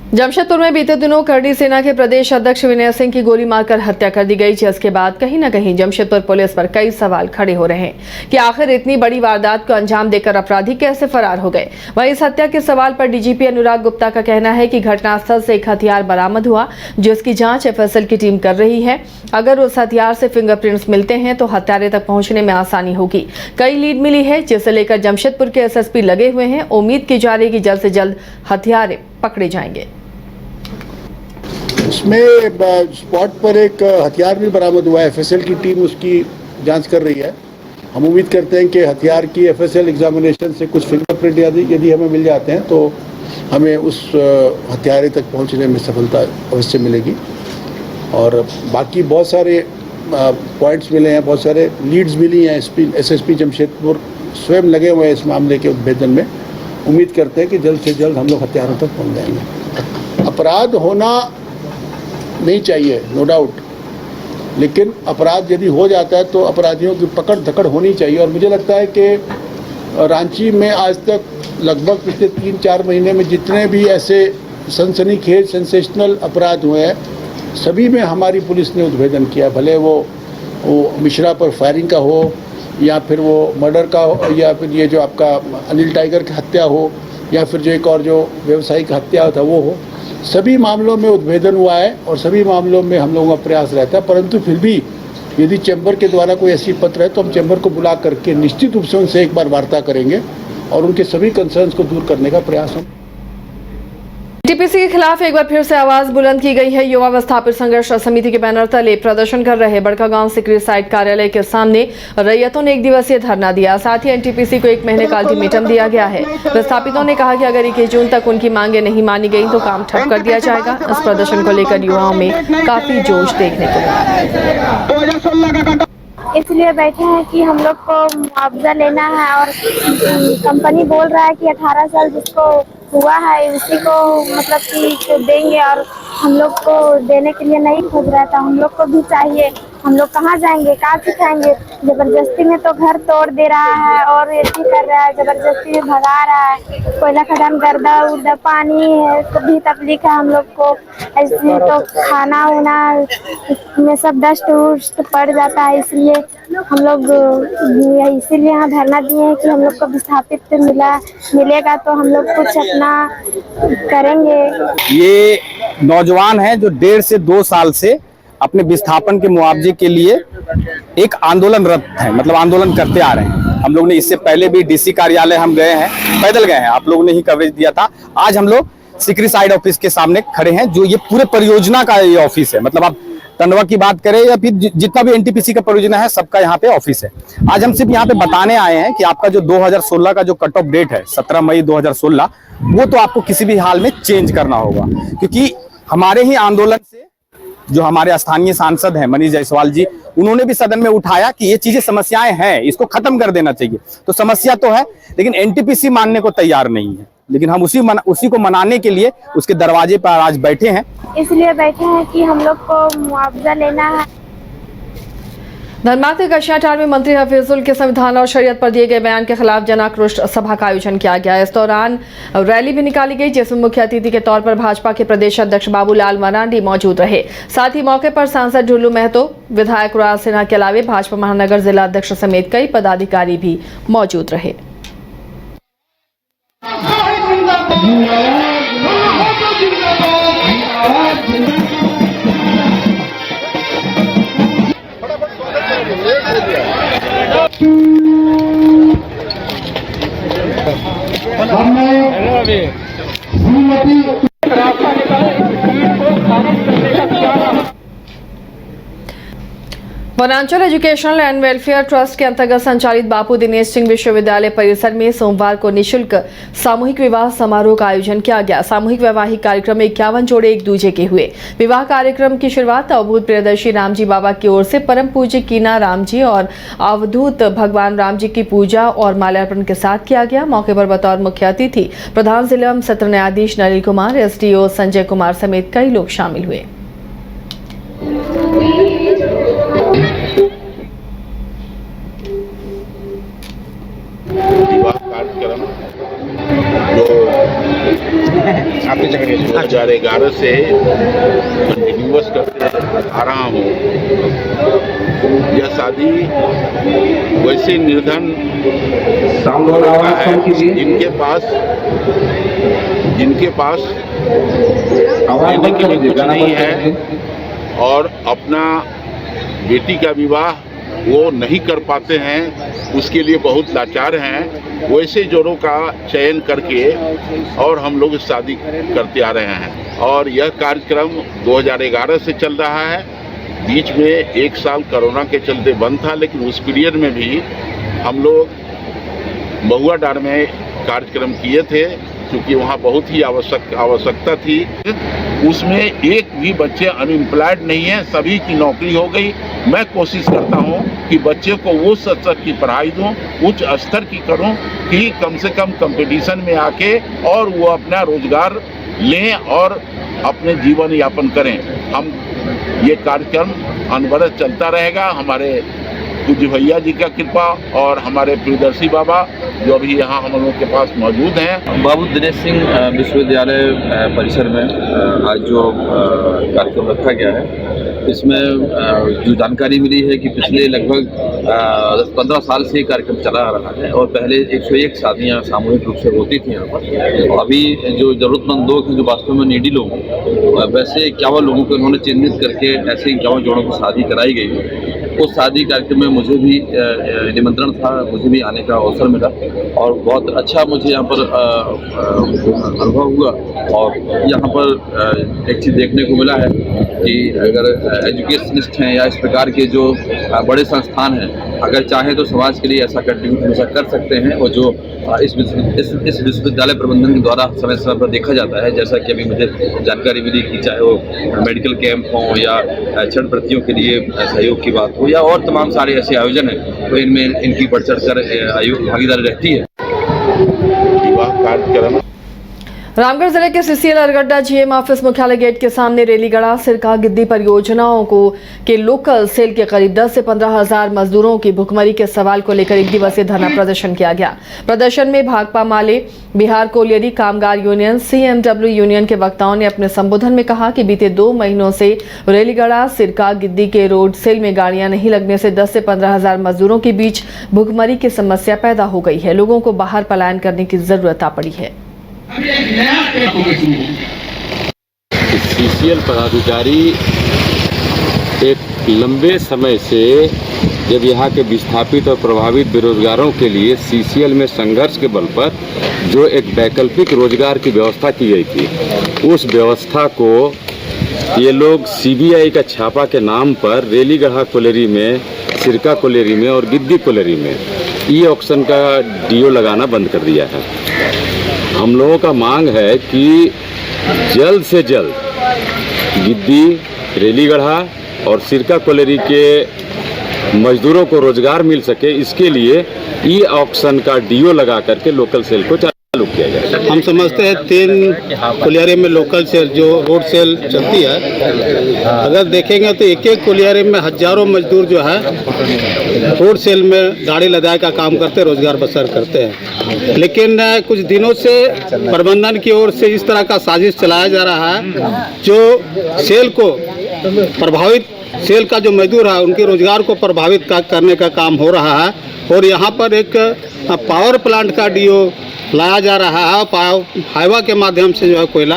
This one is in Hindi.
जमशेदपुर में बीते दिनों करणी सेना के प्रदेश अध्यक्ष विनय सिंह की गोली मारकर हत्या कर दी गई, जिसके बाद कहीं न कहीं जमशेदपुर पुलिस पर कई सवाल खड़े हो रहे हैं कि आखिर इतनी बड़ी वारदात को अंजाम देकर अपराधी कैसे फरार हो गए। वहीं इस हत्या के सवाल पर डीजीपी अनुराग गुप्ता का कहना है कि घटनास्थल से एक हथियार बरामद हुआ, जिसकी जांच एफएसएल की टीम कर रही है। अगर उस हथियार से फिंगरप्रिंट्स मिलते हैं तो हत्यारे तक पहुंचने में आसानी होगी। कई लीड मिली है, जिसे लेकर जमशेदपुर के एसएसपी लगे हुए हैं। उम्मीद की जा रही है कि जल्द से जल्द हथियारे पकड़े जाएंगे। इसमें स्पॉट पर एक हथियार भी बरामद हुआ है। एफएसएल की टीम उसकी जांच कर रही है। हम उम्मीद करते हैं कि हथियार की एफएसएल एग्जामिनेशन से कुछ फिंगरप्रिंट यदि हमें मिल जाते हैं तो हमें उस हथियारे तक पहुंचने में सफलता अवश्य मिलेगी। और बाकी बहुत सारे पॉइंट्स मिले हैं, बहुत सारे लीड्स मिली हैं। एसएसपी जमशेदपुर स्वयं लगे हुए हैं इस मामले के उद्भेदन में। उम्मीद करते हैं कि जल्द से जल्द हम लोग हथियारों तक पहुँच जाएंगे। अपराध होना नहीं चाहिए, नो डाउट, लेकिन अपराध यदि हो जाता है तो अपराधियों की पकड़ धकड़ होनी चाहिए। और मुझे लगता है कि रांची में आज तक लगभग पिछले 3-4 महीने में जितने भी ऐसे सनसनीखेज सेंसेशनल अपराध हुए हैं, सभी में हमारी पुलिस ने उद्भेदन किया। भले वो मिश्रा पर फायरिंग का हो, या फिर वो मर्डर का हो, या फिर ये जो आपका अनिल टाइगर की हत्या हो, या फिर जो एक और जो व्यवसायिक हत्या था वो हो, सभी मामलों में उद्भेदन हुआ है और सभी मामलों में हम लोगों का प्रयास रहता है। परंतु फिर भी यदि चैम्बर के द्वारा कोई ऐसी पत्र है तो हम चैम्बर को बुला करके निश्चित रूप से उनसे एक बार वार्ता करेंगे और उनके सभी कंसर्न्स को दूर करने का प्रयास हम। एनटीपीसी के खिलाफ एक बार फिर से आवाज बुलंद की गई है। युवा विस्थापित संघर्ष समिति के बैनर तले प्रदर्शन कर रहे बड़कागांव सिकरी साइट कार्यालय के सामने रैयतों ने 1 दिवसीय धरना दिया। साथ ही एनटीपीसी को 1 महीने का अल्टीमेटम दिया गया है। विस्थापितों ने कहा कि अगर 21 जून तक उनकी मांगे नहीं मानी गई तो काम ठप कर दिया जाएगा। इस प्रदर्शन को लेकर युवाओं में काफी जोश देखने को मिला। इसलिए बैठे हैं कि हम लोग को मुआवजा लेना है और कंपनी बोल रहा है कि 18 साल जिसको हुआ है उसी को मतलब कि देंगे, और हम लोग को देने के लिए नहीं खोज रहा था। हम लोग को भी चाहिए। हम लोग कहाँ जाएंगे, कहाँ सिखाएंगे? जबरदस्ती में तो घर तोड़ दे रहा है और ऐसी कर रहा है, जबरदस्ती में भगा रहा है। कोयला खदान, गर्दा उर्दा, पानी है, भी तकलीफ है हम लोग को। ऐसे तो खाना उना में सब डस्ट उस्ट पड़ जाता है। इसलिए हम लोग इसीलिए यहाँ धरना दिए हैं कि हम लोग को विस्थापित मिलेगा तो हम लोग कुछ अपना करेंगे। ये नौजवान हैं जो 1.5 से 2 साल से अपने विस्थापन के मुआवजे के लिए एक आंदोलनरत है, मतलब आंदोलन करते आ रहे हैं। हम लोग ने इससे पहले भी डीसी कार्यालय हम गए हैं, पैदल गए हैं, आप लोगों ने ही कवरेज दिया था। आज हम लोग सिकरी साइड ऑफिस के सामने खड़े हैं, जो ये पूरे परियोजना का ये ऑफिस है। मतलब आप टंडवा की बात करें या फिर जितना भी एनटीपीसी का परियोजना है, सबका यहाँ पे ऑफिस है। आज हम सिर्फ यहाँ पे बताने आए हैं कि आपका जो 2016 का जो कट ऑफ डेट है 17 मई 2016, वो तो आपको किसी भी हाल में चेंज करना होगा, क्योंकि हमारे ही आंदोलन से जो हमारे स्थानीय सांसद हैं मनीष जायसवाल जी, उन्होंने भी सदन में उठाया कि ये चीजें समस्याएं हैं, इसको खत्म कर देना चाहिए। तो समस्या तो है, लेकिन एनटीपीसी मानने को तैयार नहीं है। लेकिन हम उसी को मनाने के लिए उसके दरवाजे पर आज बैठे हैं। इसलिए बैठे हैं कि हम लोग को मुआवजा लेना है। धनबाद के कशियाटांड में मंत्री हफीजुल के संविधान और शरीयत पर दिए गए बयान के खिलाफ जन आक्रोश सभा का आयोजन किया गया। इस दौरान रैली भी निकाली गई, जिसमें मुख्य अतिथि के तौर पर भाजपा के प्रदेश अध्यक्ष बाबूलाल मरांडी मौजूद रहे। साथ ही मौके पर सांसद ढुल्लू महतो, विधायक राज सिन्हा के अलावा भाजपा महानगर जिला अध्यक्ष समेत कई पदाधिकारी भी मौजूद रहे। वनांचल एजुकेशनल एंड वेलफेयर ट्रस्ट के अंतर्गत संचालित बापू दिनेश सिंह विश्वविद्यालय परिसर में सोमवार को निःशुल्क सामूहिक विवाह समारोह का आयोजन किया गया। सामूहिक वैवाहिक कार्यक्रम में 51 जोड़े एक दूजे के हुए। विवाह कार्यक्रम की शुरुआत अवधूत प्रियदर्शी रामजी बाबा की ओर से परम पूज्य कीना रामजी और अवधूत भगवान राम जी की पूजा और माल्यार्पण के साथ किया गया। मौके पर बतौर मुख्य अतिथि प्रधान जिला सत्र न्यायाधीश नलिन कुमार, एसडीओ संजय कुमार समेत कई लोग शामिल हुए। कार्यक्रम जो 2011 से कंटिन्यूअस करते आ रहा हूँ। यह शादी वैसे निर्धन लड़का है जिनके पास देने के लिए कुछ नहीं है और अपना बेटी का विवाह वो नहीं कर पाते हैं, उसके लिए बहुत लाचार हैं। वैसे जोड़ों का चयन करके और हम लोग शादी करते आ रहे हैं और यह कार्यक्रम 2011 से चल रहा है। बीच में एक साल कोरोना के चलते बंद था, लेकिन उस पीरियड में भी हम लोग महुआ डार में कार्यक्रम किए थे, क्योंकि वहाँ बहुत ही आवश्यकता थी। उसमें एक भी बच्चे अनएम्प्लॉयड नहीं है, सभी की नौकरी हो गई। मैं कोशिश करता हूँ कि बच्चे को वो स्तर की पढ़ाई दूँ, उच्च स्तर की करूँ कि कम से कम कंपटीशन में आके और वो अपना रोजगार लें और अपने जीवन यापन करें। हम ये कार्यक्रम अनवरत चलता रहेगा। हमारे पूज्य भैया जी का कृपा और हमारे प्रियदर्शी बाबा जो अभी यहाँ हम लोगों के पास मौजूद हैं। बाबू दिनेश सिंह विश्वविद्यालय परिसर में आज जो कार्यक्रम रखा गया है, इसमें जो जानकारी मिली है कि पिछले लगभग 10-15 साल से कार्यक्रम चला आ रहा है और पहले 101 शादियाँ सामूहिक रूप से होती थी यहाँ पर। अभी जो ज़रूरतमंद लोग हैं, जो वास्तव में नीडी लोग हैं, वैसे 51 लोगों को उन्होंने चिन्हित करके ऐसे 51 जोड़ों की शादी कराई गई। उस शादी कार्यक्रम में मुझे भी निमंत्रण था, मुझे भी आने का अवसर मिला और बहुत अच्छा मुझे यहाँ पर अनुभव हुआ। और यहाँ पर एक चीज़ देखने को मिला है कि अगर एजुकेशनिस्ट हैं या इस प्रकार के जो बड़े संस्थान हैं, अगर चाहें तो समाज के लिए ऐसा कंट्रीब्यूट हमेशा कर सकते हैं। और जो इस विश्वविद्यालय प्रबंधन के द्वारा समय समय पर देखा जाता है, जैसा कि अभी मुझे जानकारी मिली कि चाहे वो मेडिकल कैंप हों या क्षण प्रतियों के लिए सहयोग की बात हो या और तमाम सारे ऐसे आयोजन हैं, तो इनमें इनकी बढ़ चढ़ कर भागीदारी रहती है। विवाह कार्यक्रम रामगढ़ जिले के सीसीएल अरगड्डा जीएम ऑफिस मुख्यालय गेट के सामने रेलीगढ़ा सिरका गिद्दी परियोजनाओं के लोकल सेल के करीब 10 से 15 हजार मजदूरों की भुखमरी के सवाल को लेकर 1 दिवसीय धरना प्रदर्शन किया गया। प्रदर्शन में भाकपा माले, बिहार कोलियरी कामगार यूनियन, CMW यूनियन के वक्ताओं ने अपने संबोधन में कहा कि बीते 2 महीनों से रेलीगढ़ा सिरका गिद्दी के रोड सेल में गाड़ियां नहीं लगने से 10 से 15 हजार मजदूरों के बीच भुखमरी की समस्या पैदा हो गई है। लोगों को बाहर पलायन करने की जरूरत आ पड़ी है। सीसीएल पदाधिकारी एक लंबे समय से जब यहाँ के विस्थापित और प्रभावित बेरोजगारों के लिए सीसीएल में संघर्ष के बल पर जो एक वैकल्पिक रोजगार की व्यवस्था की गई थी, उस व्यवस्था को ये लोग CBI का छापा के नाम पर रेलीगढ़ा कोलेरी में, सिरका कोलेरी में और गिद्दी कोलेरी में ई ऑक्शन का DO लगाना बंद कर दिया है। हम लोगों का मांग है कि जल्द से जल्द गिद्दी, रेलीगढ़ा और सिरका कोलेरी के मजदूरों को रोजगार मिल सके, इसके लिए ई ऑक्शन का DO लगा करके लोकल सेल को चालू किया जाए। हम समझते हैं 3 कोलियारे में लोकल सेल जो रोड सेल चलती है, अगर देखेंगे तो एक कोलियारे में हजारों मजदूर जो है रोड सेल में गाड़ी लदाए का काम करते, रोजगार बसर करते हैं। लेकिन कुछ दिनों से प्रबंधन की ओर से इस तरह का साजिश चलाया जा रहा है जो सेल को प्रभावित, सेल का जो मजदूर है उनके रोजगार को प्रभावित करने का काम हो रहा है। और यहाँ पर एक पावर प्लांट का DO लाया जा रहा है, हाइवा के माध्यम से जो है कोयला